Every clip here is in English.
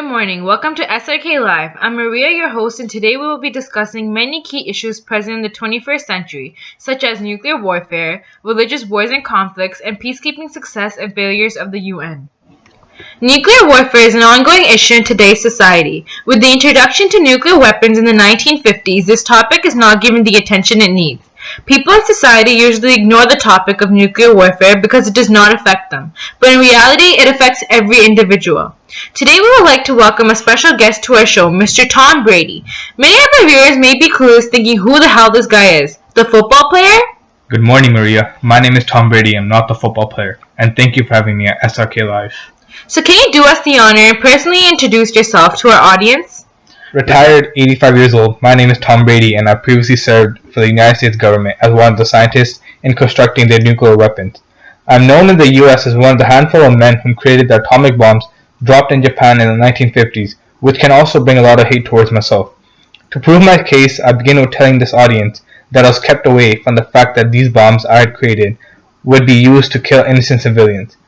Good morning. Welcome to Srk Live. I'm Maria, your host, and today we will be discussing many key issues present in the 21st century, such as nuclear warfare, religious wars and conflicts, and peacekeeping success and failures of the UN. Nuclear warfare is an ongoing issue in today's society. With the introduction to nuclear weapons in the 1950s, this topic is not given the attention it needs. People in society usually ignore the topic of nuclear warfare because it does not affect them, but in reality, it affects every individual. Today we would like to welcome a special guest to our show, Mr. Tom Brady. Many of our viewers may be clueless thinking who the hell this guy is. The football player? Good morning, Maria. My name is Tom Brady. I'm not the football player. And thank you for having me at Srk Live. So can you do us the honor and personally introduce yourself to our audience? Retired, 85 years old, my name is Tom Brady, and I previously served for the United States government as one of the scientists in constructing their nuclear weapons. I'm known in the US as one of the handful of men who created the atomic bombs dropped in Japan in the 1950s, which can also bring a lot of hate towards myself. To prove my case, I begin with telling this audience that I was kept away from the fact that these bombs I had created would be used to kill innocent civilians.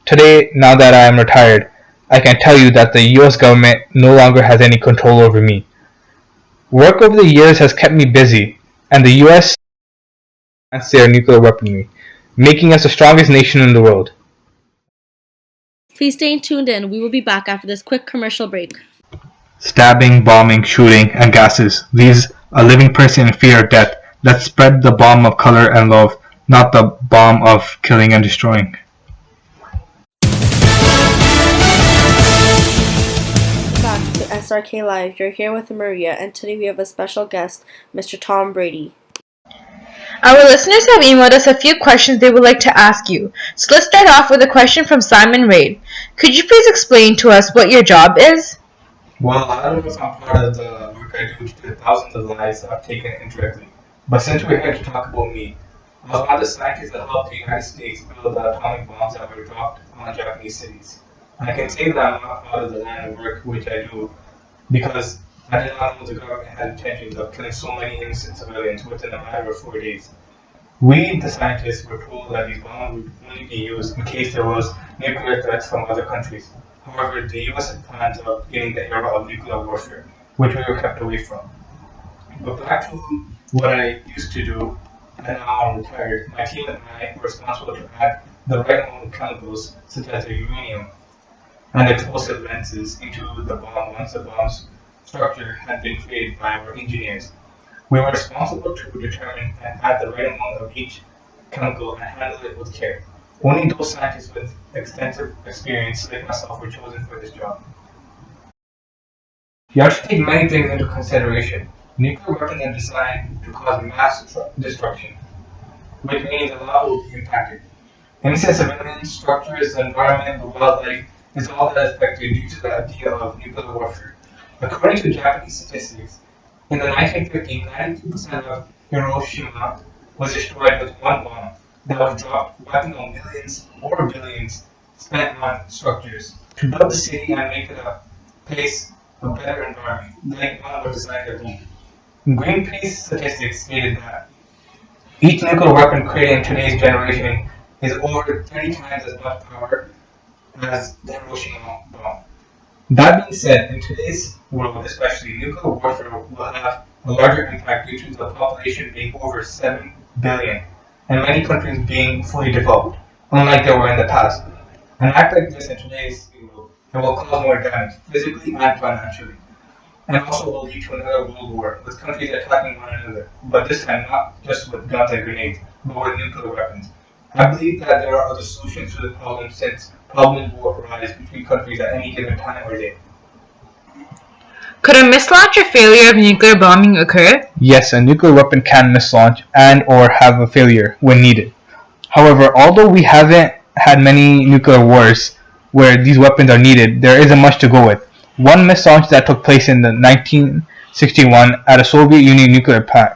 Today, now that I am retired, I can tell you that the US government no longer has any control over me. Work over the years has kept me busy, and the US advanced their nuclear weaponry, making us the strongest nation in the world. Please stay tuned in. We will be back after this quick commercial break. Stabbing, bombing, shooting, and gases leaves a living person in fear of death. Let's spread the bomb of color and love, not the bomb of killing and destroying. Back to Srk Live. You're here with Maria, and today we have a special guest, Mr. Tom Brady. Our listeners have emailed us a few questions they would like to ask you. So let's start off with a question from Simon Raid. Could you please explain to us what your job is? Well, I don't know if I'm proud of the work I do to the thousands of lives I've taken indirectly. But since we're here to talk about me, I was one of the scientists that helped the United States build the atomic bombs that were dropped on Japanese cities. I can say that I'm not proud of the line of work which I do because I did not know the government had intentions of killing so many innocent civilians within a matter of 4 days. We, the scientists, were told that these bombs would only be used in case there was nuclear threats from other countries. However, the US had plans of beginning the era of nuclear warfare, which we were kept away from. But back to what I used to do, and now I'm retired, my team and I were responsible to add the right amount of chemicals, such as the uranium and explosive lenses, into the bomb once the bomb's structure had been created by our engineers. We were responsible to determine and add the right amount of each chemical and handle it with care. Only those scientists with extensive experience like myself were chosen for this job. You have to take many things into consideration. Nuclear weapons are designed to cause mass destruction, which means a lot will be impacted. Innocent civilians, structures, the environment, the wildlife is all that is affected due to the idea of nuclear warfare. According to Japanese statistics, in the 1950s, 92% of Hiroshima was destroyed with one bomb that was dropped, wiping out millions or billions spent on structures to build the city and make it a place, a better environment, like one was designed to be. Greenpeace statistics stated that each nuclear weapon created in today's generation is over 30 times as much power as the Hiroshima bomb. That being said, in today's world especially, nuclear warfare will have a larger impact due to the population being over 7 billion and many countries being fully developed, unlike they were in the past. An act like this in today's world will cause more damage, physically and financially, and also will lead to another world war, with countries attacking one another, but this time not just with guns and grenades, but with nuclear weapons. I believe that there are other solutions to the problem since problems will arise between countries at any given time or day. Could a mislaunch or failure of nuclear bombing occur? Yes, a nuclear weapon can mislaunch and or have a failure when needed. However, although we haven't had many nuclear wars where these weapons are needed, there isn't much to go with. One mislaunch that took place in the 1961 at a Soviet Union nuclear plant.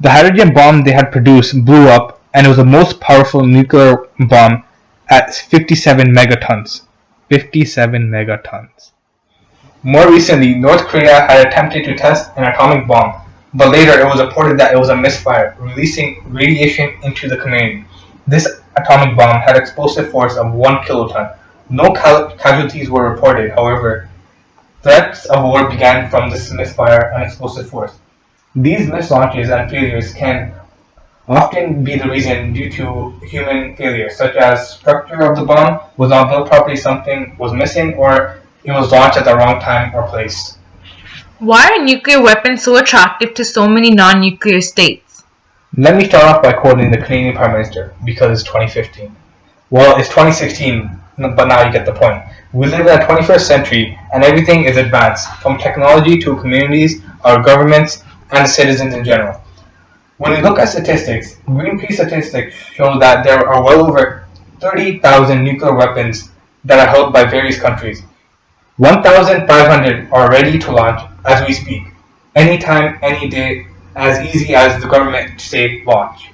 The hydrogen bomb they had produced blew up, and it was the most powerful nuclear bomb at 57 megatons. 57 megatons. More recently, North Korea had attempted to test an atomic bomb, but later it was reported that it was a misfire, releasing radiation into the community. This atomic bomb had explosive force of 1 kiloton. No casualties were reported, however, Threats of war began from this misfire and explosive force. These missed launches and failures can often be the reason due to human failure, such as structure of the bomb was not built properly, something was missing, or it was launched at the wrong time or place. Why are nuclear weapons so attractive to so many non-nuclear states? Let me start off by quoting the Canadian Prime Minister, because it's 2015. Well, it's 2016, but now you get the point. We live in the 21st century, and everything is advanced, from technology to communities, our governments, and citizens in general. When we look at statistics, Greenpeace statistics show that there are well over 30,000 nuclear weapons that are held by various countries. 1,500 are ready to launch as we speak, anytime, any day, as easy as the government state launch.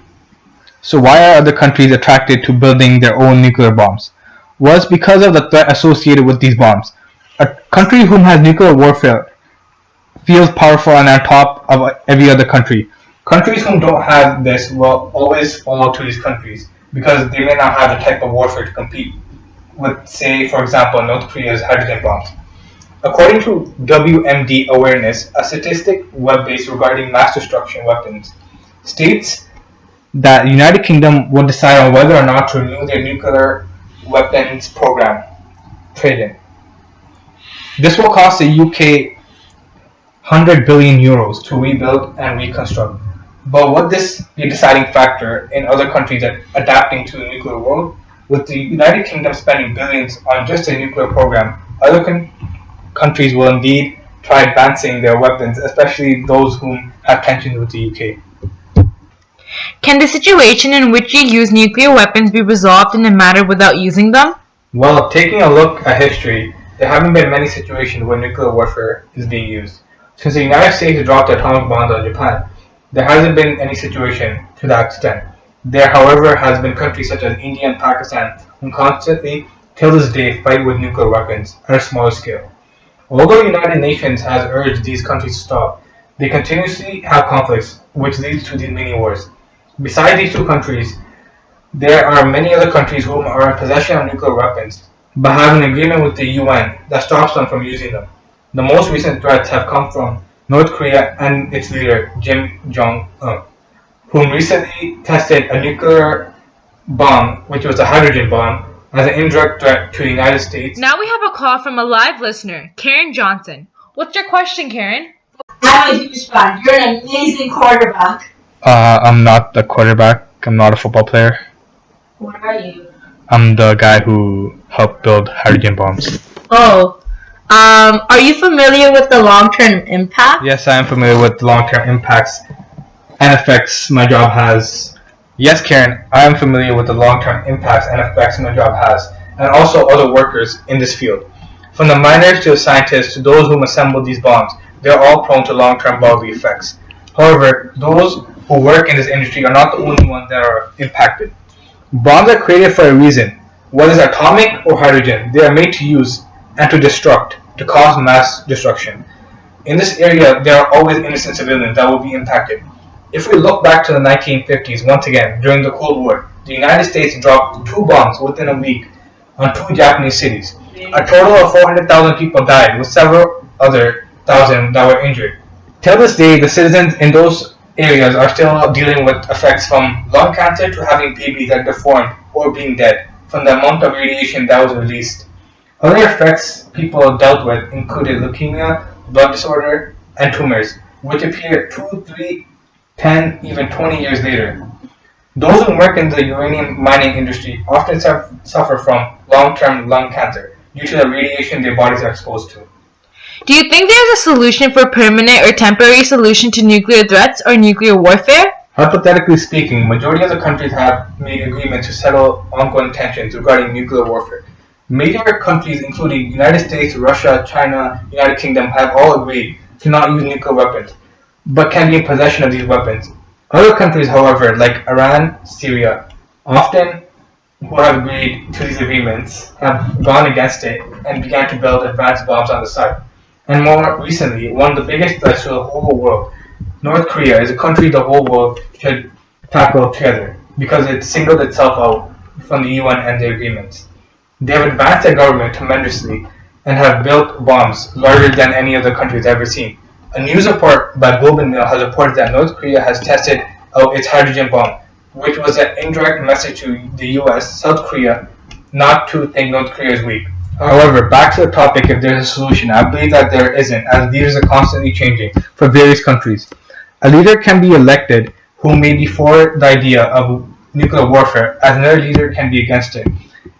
So why are other countries attracted to building their own nuclear bombs? Well, it's because of the threat associated with these bombs. A country who has nuclear warfare feels powerful and on top of every other country. Countries who don't have this will always follow to these countries because they may not have the type of warfare to compete with, say, for example, North Korea's hydrogen bombs. According to WMD Awareness, a statistic web-based regarding mass destruction weapons, states that the United Kingdom will decide on whether or not to renew their nuclear weapons program trade-in. This will cost the UK €100 billion to rebuild and reconstruct. But would this be a deciding factor in other countries adapting to the nuclear world? With the United Kingdom spending billions on just a nuclear program, other countries will indeed try advancing their weapons, especially those who have tensions with the UK. Can the situation in which you use nuclear weapons be resolved in a matter without using them? Well, taking a look at history, there haven't been many situations where nuclear warfare is being used. Since the United States dropped atomic bombs on Japan, there hasn't been any situation to that extent. There, however, has been countries such as India and Pakistan who constantly, till this day, fight with nuclear weapons at a smaller scale. Although the United Nations has urged these countries to stop, they continuously have conflicts, which leads to these mini wars. Besides these two countries, there are many other countries who are in possession of nuclear weapons, but have an agreement with the UN that stops them from using them. The most recent threats have come from North Korea and its leader, Kim Jong-un, whom recently tested a nuclear bomb, which was a hydrogen bomb, as an indirect threat to the United States. Now we have a call from a live listener, Karen Johnson. What's your question, Karen? I'm a huge fan. You're an amazing quarterback. I'm not the quarterback. I'm not a football player. What are you? I'm the guy who helped build hydrogen bombs. Oh. Are you familiar with the long-term impact? Yes, I am familiar with the long-term impacts and effects my job has. Yes, Karen, I am familiar with the long-term impacts and effects my job has, and also other workers in this field. From the miners to the scientists to those who assemble these bombs, they are all prone to long-term bodily effects. However, those who work in this industry are not the only ones that are impacted. Bombs are created for a reason. Whether it's atomic or hydrogen, they are made to use and to destruct, to cause mass destruction. In this area, there are always innocent civilians that will be impacted. If we look back to the 1950s, once again, during the Cold War, the United States dropped 2 bombs within a week on 2 Japanese cities. A total of 400,000 people died, with several other thousand that were injured. Till this day, the citizens in those areas are still dealing with effects from lung cancer to having babies that deformed or being dead from the amount of radiation that was released. Other effects people dealt with included leukemia, blood disorder, and tumors, which appear 2, 3, 10, even 20 years later. Those who work in the uranium mining industry often suffer from long-term lung cancer due to the radiation their bodies are exposed to. Do you think there's a solution for permanent or temporary solution to nuclear threats or nuclear warfare? Hypothetically speaking, majority of the countries have made agreements to settle ongoing tensions regarding nuclear warfare. Major countries including United States, Russia, China, United Kingdom have all agreed to not use nuclear weapons, but can be in possession of these weapons. Other countries, however, like Iran, Syria, often who have agreed to these agreements, have gone against it and began to build advanced bombs on the site. And more recently, one of the biggest threats to the whole world, North Korea, is a country the whole world should tackle together because it singled itself out from the UN and their agreements. They have advanced their government tremendously and have built bombs larger than any other country has ever seen. A news report by Globe and Mail has reported that North Korea has tested out its hydrogen bomb, which was an indirect message to the US, South Korea, not to think North Korea is weak. However, back to the topic, if there's a solution, I believe that there isn't, as leaders are constantly changing for various countries. A leader can be elected who may be for the idea of nuclear warfare, as another leader can be against it.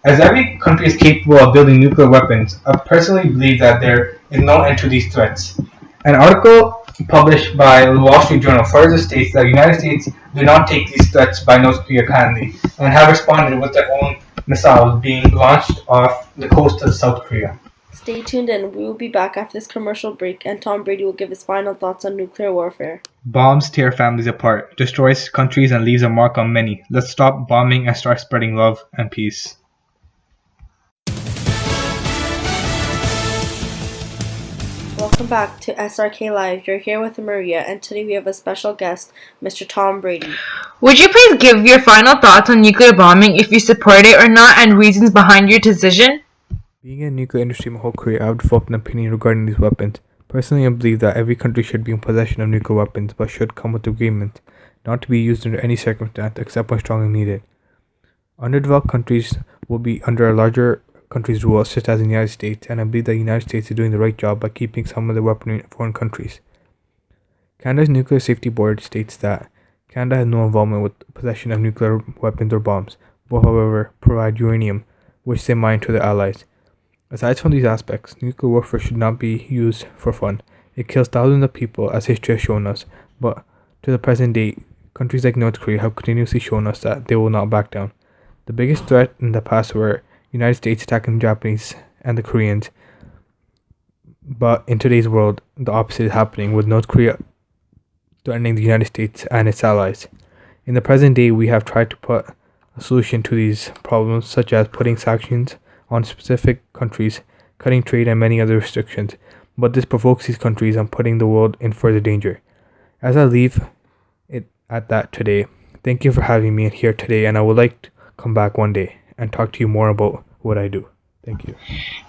As every country is capable of building nuclear weapons, I personally believe that there is no end to these threats. An article published by the Wall Street Journal further states that the United States do not take these threats by North Korea kindly and have responded with their own missiles being launched off the coast of South Korea. Stay tuned in. We will be back after this commercial break, and Tom Brady will give his final thoughts on nuclear warfare. Bombs tear families apart, destroys countries, and leaves a mark on many. Let's stop bombing and start spreading love and peace. Welcome back to SRK Live. You're here with Maria, and today we have a special guest, Mr. Tom Brady. Would you please give your final thoughts on nuclear bombing, if you support it or not, and reasons behind your decision? Being in the nuclear industry my whole career, I've developed an opinion regarding these weapons. Personally, I believe that every country should be in possession of nuclear weapons, but should come with agreement not to be used under any circumstance except when strongly needed. Underdeveloped countries will be under a larger country's rule, such as the United States, and I believe that the United States is doing the right job by keeping some of the weaponry in foreign countries. Canada's Nuclear Safety Board states that Canada has no involvement with possession of nuclear weapons or bombs, but however provide uranium, which they mine to their allies. Aside from these aspects, nuclear warfare should not be used for fun. It kills thousands of people, as history has shown us, but to the present day, countries like North Korea have continuously shown us that they will not back down. The biggest threat in the past were the United States attacking the Japanese and the Koreans, but in today's world, the opposite is happening, with North Korea threatening the United States and its allies. In the present day, we have tried to put a solution to these problems, such as putting sanctions on specific countries, cutting trade, and many other restrictions, but this provokes these countries and putting the world in further danger. As I leave it at that today, thank you for having me here today, and I would like to come back one day and talk to you more about what I do. Thank you.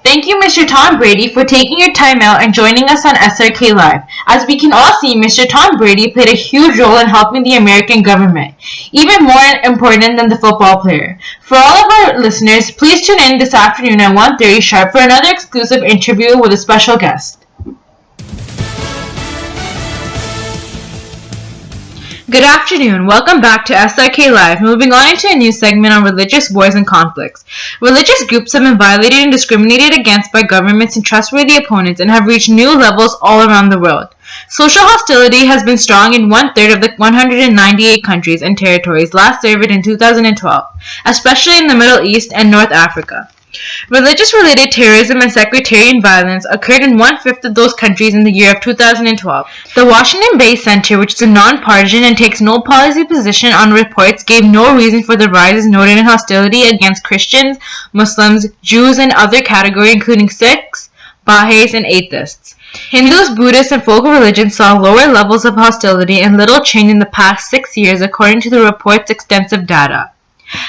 Thank you, Mr. Tom Brady, for taking your time out and joining us on SRK Live. As we can all see, Mr. Tom Brady played a huge role in helping the American government, even more important than the football player. For all of our listeners, please tune in this afternoon at 1:30 sharp for another exclusive interview with a special guest. Good afternoon. Welcome back to SRK Live. Moving on into a new segment on religious wars and conflicts. Religious groups have been violated and discriminated against by governments and trustworthy opponents and have reached new levels all around the world. Social hostility has been strong in 1/3 of the 198 countries and territories last surveyed in 2012, especially in the Middle East and North Africa. Religious-related terrorism and sectarian violence occurred in 1/5 of those countries in the year of 2012. The Washington-based center, which is a non-partisan and takes no policy position on reports, gave no reason for the rises noted in hostility against Christians, Muslims, Jews, and other categories including Sikhs, Baha'is, and atheists. Hindus, Buddhists, and folk religions saw lower levels of hostility and little change in the past 6 years according to the report's extensive data.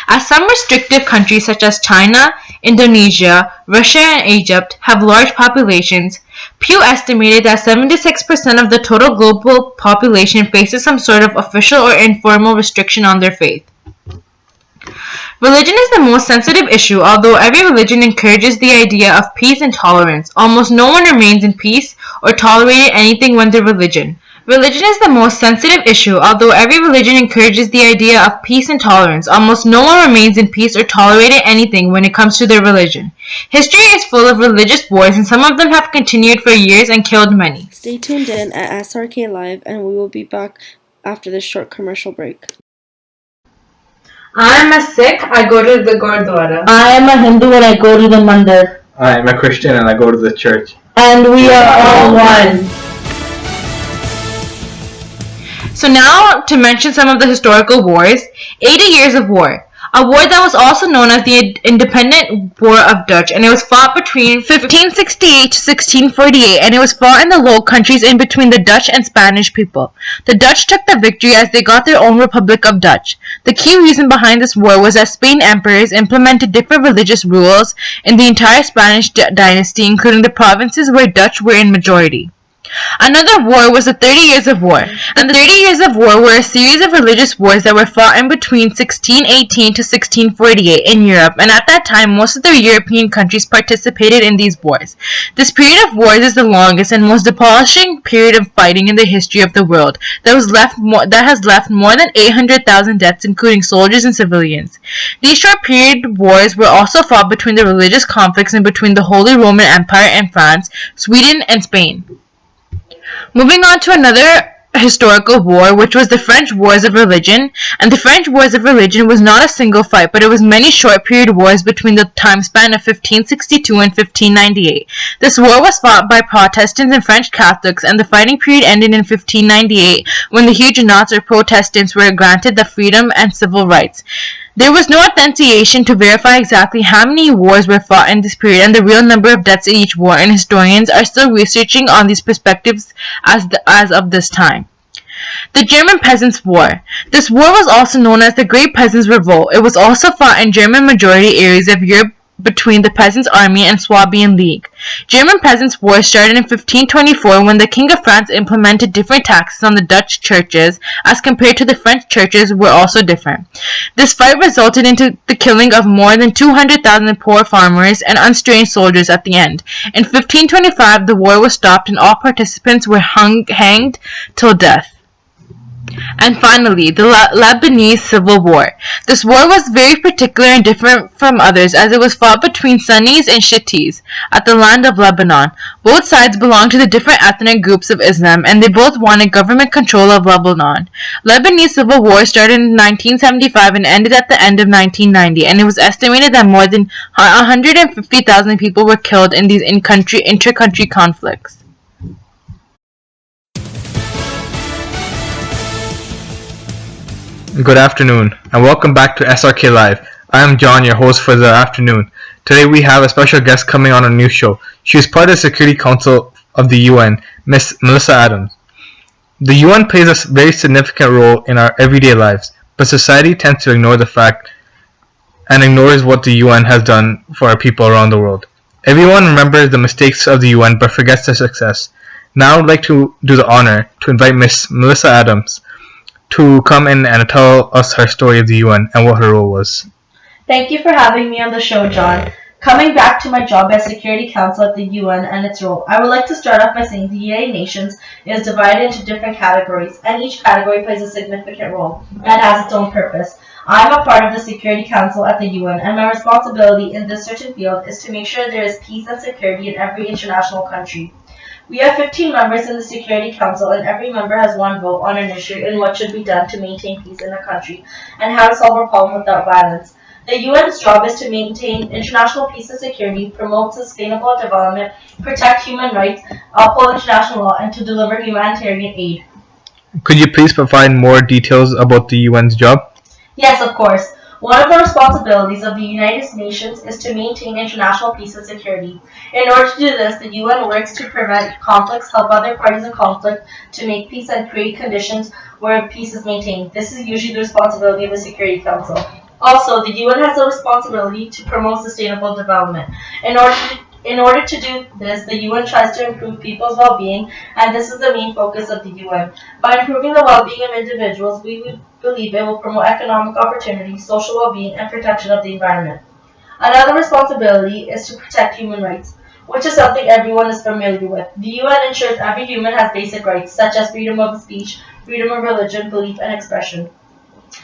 As some restrictive countries such as China, Indonesia, Russia, and Egypt have large populations, Pew estimated that 76% of the total global population faces some sort of official or informal restriction on their faith. Religion is the most sensitive issue. Although every religion encourages the idea of peace and tolerance, almost no one remains in peace or tolerated anything when their religion. Religion is the most sensitive issue. Although every religion encourages the idea of peace and tolerance, almost no one remains in peace or tolerated anything when it comes to their religion. History is full of religious wars, and some of them have continued for years and killed many. Stay tuned in at SRK Live, and we will be back after this short commercial break. I'm a Sikh, I go to the Gurdwara. I am a Hindu and I go to the mandir. I am a Christian and I go to the church. And we are all one. So now, to mention some of the historical wars, 80 years of war. a war that was also known as the Independent War of Dutch, and it was fought between 1568 to 1648, and it was fought in the Low Countries in between the Dutch and Spanish people. The Dutch took the victory as they got their own Republic of Dutch. The key reason behind this war was that Spain emperors implemented different religious rules in the entire Spanish dynasty, including the provinces where Dutch were in majority. Another war was the 30 Years of War, and the 30 Years of War were a series of religious wars that were fought in between 1618 to 1648 in Europe, and at that time most of the European countries participated in these wars. This period of wars is the longest and most demolishing period of fighting in the history of the world that has left more than 800,000 deaths, including soldiers and civilians. These short period wars were also fought between the religious conflicts and between the Holy Roman Empire and France, Sweden, and Spain. Moving on to another historical war, which was the French Wars of Religion, and the French Wars of Religion was not a single fight, but it was many short period wars between the time span of 1562 and 1598. This war was fought by Protestants and French Catholics, and the fighting period ended in 1598 when the Huguenots or Protestants were granted the freedom and civil rights. There was no authentication to verify exactly how many wars were fought in this period and the real number of deaths in each war, and historians are still researching on these perspectives as of this time. The German Peasants' War. This war was also known as the Great Peasants' Revolt. It was also fought in German-majority areas of Europe between the Peasants' Army and Swabian League. German Peasants' War started in 1524 when the King of France implemented different taxes on the Dutch churches as compared to the French churches were also different. This fight resulted into the killing of more than 200,000 poor farmers and unstrained soldiers at the end. In 1525 the war was stopped and all participants were hanged till death. And finally, the Lebanese Civil War. This war was very particular and different from others as it was fought between Sunnis and Shiites at the land of Lebanon. Both sides belonged to the different ethnic groups of Islam, and they both wanted government control of Lebanon. Lebanese Civil War started in 1975 and ended at the end of 1990, and it was estimated that more than 150,000 people were killed in these inter-country conflicts. Good afternoon, and welcome back to Srk Live. I am John, your host for the afternoon. Today we have a special guest coming on our new show. She is part of the Security Council of the UN, Miss Melissa Adams. The UN plays a very significant role in our everyday lives, but society tends to ignore the fact and ignores what the UN has done for our people around the world. Everyone remembers the mistakes of the UN but forgets their success. Now I'd like to do the honor to invite Miss Melissa Adams to come in and tell us her story of the UN and what her role was. Thank you for having me on the show, John. Coming back to my job as Security Council at the UN and its role, I would like to start off by saying the United Nations is divided into different categories, and each category plays a significant role and has its own purpose. I'm a part of the Security Council at the UN, and my responsibility in this certain field is to make sure there is peace and security in every international country. We have 15 members in the Security Council, and every member has one vote on an issue in what should be done to maintain peace in a country and how to solve a problem without violence. The UN's job is to maintain international peace and security, promote sustainable development, protect human rights, uphold international law, and to deliver humanitarian aid. Could you please provide more details about the UN's job? Yes, of course. One of the responsibilities of the United Nations is to maintain international peace and security. In order to do this, the UN works to prevent conflicts, help other parties in conflict to make peace, and create conditions where peace is maintained. This is usually the responsibility of the Security Council. Also, the UN has a responsibility to promote sustainable development. In order to do this, the UN tries to improve people's well-being, and this is the main focus of the UN. By improving the well-being of individuals, we believe it will promote economic opportunity, social well-being, and protection of the environment. Another responsibility is to protect human rights, which is something everyone is familiar with. The UN ensures every human has basic rights, such as freedom of speech, freedom of religion, belief, and expression.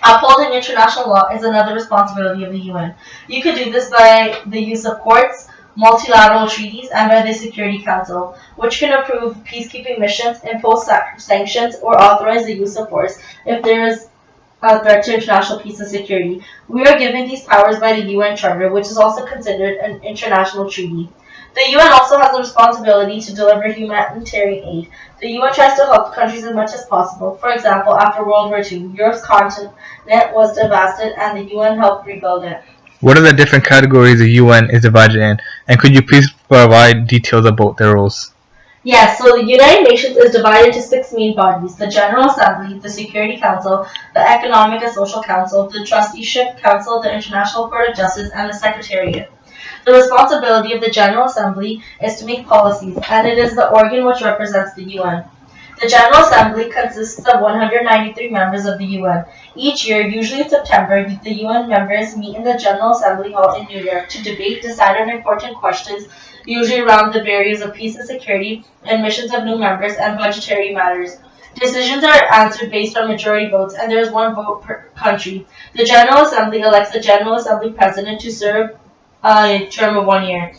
Upholding international law is another responsibility of the UN. You could do this by the use of courts, multilateral treaties, and by the Security Council, which can approve peacekeeping missions, impose sanctions, or authorize the use of force if there is a threat to international peace and security. We are given these powers by the UN Charter, which is also considered an international treaty. The UN also has the responsibility to deliver humanitarian aid. The UN tries to help countries as much as possible. For example, after World War II, Europe's continent was devastated and the UN helped rebuild it. What are the different categories the UN is divided in, and could you please provide details about their roles? Yes, so the United Nations is divided into six main bodies: the General Assembly, the Security Council, the Economic and Social Council, the Trusteeship Council, the International Court of Justice, and the Secretariat. The responsibility of the General Assembly is to make policies, and it is the organ which represents the UN. The General Assembly consists of 193 members of the UN. Each year, usually in September, the UN members meet in the General Assembly Hall in New York to debate, decide on important questions, usually around the barriers of peace and security, admissions of new members, and budgetary matters. Decisions are answered based on majority votes, and there is one vote per country. The General Assembly elects the General Assembly President to serve a term of 1 year.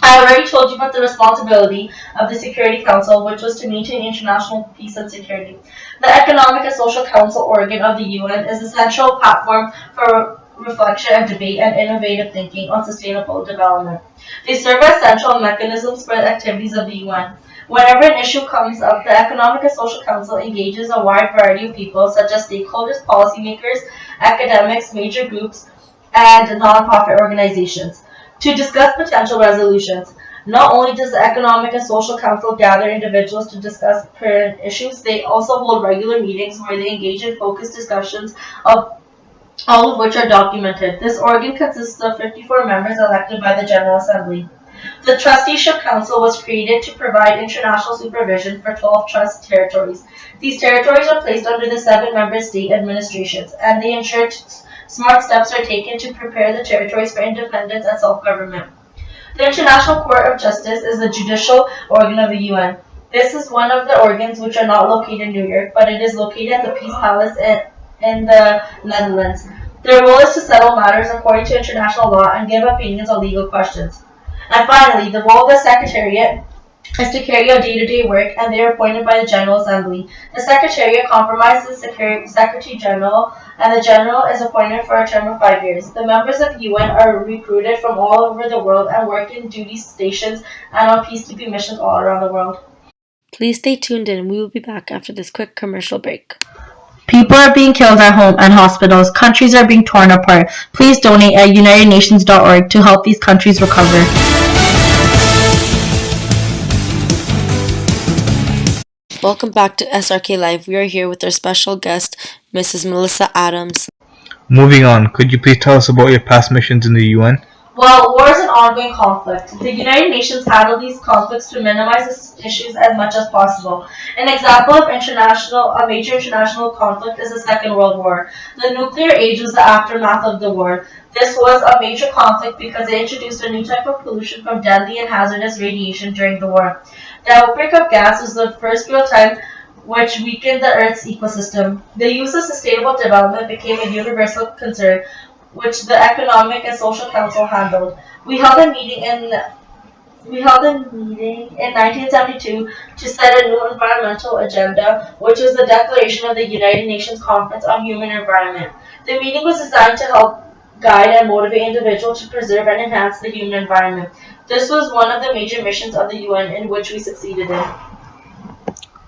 I already told you about the responsibility of the Security Council, which was to maintain international peace and security. The Economic and Social Council organ of the UN is a central platform for reflection and debate and innovative thinking on sustainable development. They serve as central mechanisms for the activities of the UN. Whenever an issue comes up, the Economic and Social Council engages a wide variety of people, such as stakeholders, policymakers, academics, major groups, and non-profit organizations, to discuss potential resolutions. Not only does the Economic and Social Council gather individuals to discuss current issues, they also hold regular meetings where they engage in focused discussions of all of which are documented. This organ consists of 54 members elected by the General Assembly. The Trusteeship Council was created to provide international supervision for 12 trust territories. These territories are placed under the 7 member state administrations, and they ensure smart steps are taken to prepare the territories for independence and self-government. The International Court of Justice is the judicial organ of the UN. This is one of the organs which are not located in New York, but it is located at the Peace Palace in the Netherlands. Their role is to settle matters according to international law and give opinions on legal questions. And finally, the role of the Secretariat is to carry out day-to-day work, and they are appointed by the General Assembly. The Secretariat compromises the Secretary General, and the General is appointed for a term of 5 years. The members of the UN are recruited from all over the world and work in duty stations and on peacekeeping missions all around the world. Please stay tuned in. We will be back after this quick commercial break. People are being killed at home and hospitals. Countries are being torn apart. Please donate at unitednations.org to help these countries recover. Welcome back to Srk Live. We are here with our special guest, Mrs. Melissa Adams. Moving on, could you please tell us about your past missions in the UN? Well, war is an ongoing conflict. The United Nations handle these conflicts to minimize the issues as much as possible. An example of a major international conflict is the Second World War. The nuclear age was the aftermath of the war. This was a major conflict because it introduced a new type of pollution from deadly and hazardous radiation during the war. The outbreak of gas was the first real time which weakened the Earth's ecosystem. The use of sustainable development became a universal concern, which the Economic and Social Council handled. We held a meeting in 1972 to set a new environmental agenda, which was the Declaration of the United Nations Conference on Human Environment. The meeting was designed to help guide and motivate individuals to preserve and enhance the human environment. This was one of the major missions of the UN in which we succeeded in.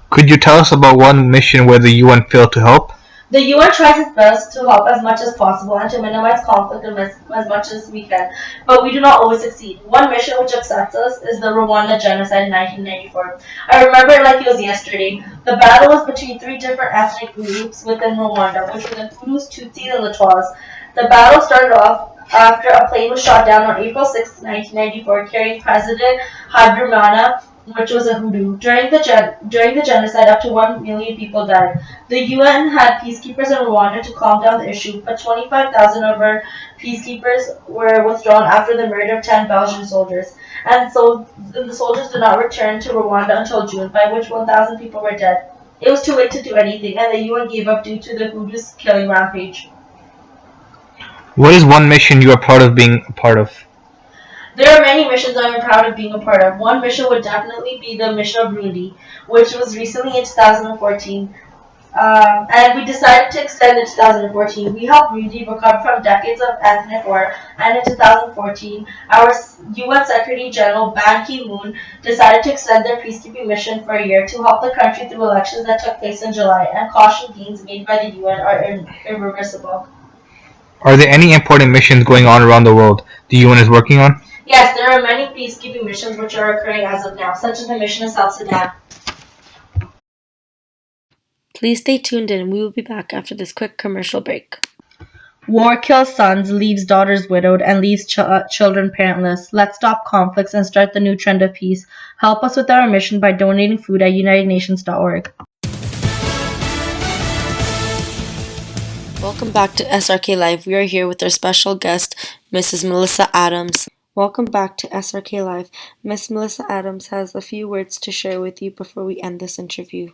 Could you tell us about one mission where the UN failed to help? The UN tries its best to help as much as possible and to minimize conflict as much as we can, but we do not always succeed. One mission which upsets us is the Rwanda genocide in 1994. I remember it like it was yesterday. The battle was between 3 different ethnic groups within Rwanda, which were the Hutus, Tutsis, and the Twas. The battle started off after a plane was shot down on April 6, 1994, carrying President Habyarimana, which was a Hutu. During the genocide, up to 1 million people died. The UN had peacekeepers in Rwanda to calm down the issue, but 25,000 of our peacekeepers were withdrawn after the murder of 10 Belgian soldiers. And so the soldiers did not return to Rwanda until June, by which 1,000 people were dead. It was too late to do anything, and the UN gave up due to the Hutus' killing rampage. What is one mission you are proud of being a part of? There are many missions I am proud of being a part of. One mission would definitely be the mission of Burundi, which was recently in 2014. And we decided to extend in 2014. We helped Burundi recover from decades of ethnic war, and in 2014, our UN Secretary General Ban Ki-moon decided to extend their peacekeeping mission for a year to help the country through elections that took place in July and caution gains made by the UN are irreversible. Are there any important missions going on around the world the UN is working on? Yes, there are many peacekeeping missions which are occurring as of now, such as the mission in South Sudan. Please stay tuned in. We will be back after this quick commercial break. War kills sons, leaves daughters widowed, and leaves children parentless. Let's stop conflicts and start the new trend of peace. Help us with our mission by donating food at unitednations.org. Welcome back to SRK Live. We are here with our special guest, Mrs. Melissa Adams. Welcome back to SRK Live. Miss Melissa Adams has a few words to share with you before we end this interview.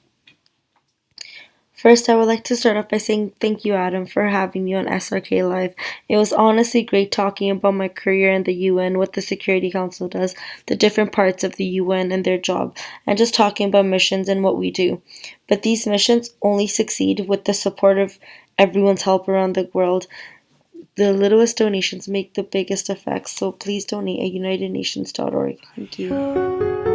First, I would like to start off by saying thank you, Adam, for having me on SRK Live. It was honestly great talking about my career in the UN, what the Security Council does, the different parts of the UN and their job, and just talking about missions and what we do. But these missions only succeed with the support of everyone's help around the world. The littlest donations make the biggest effects, so please donate at unitednations.org. Thank you.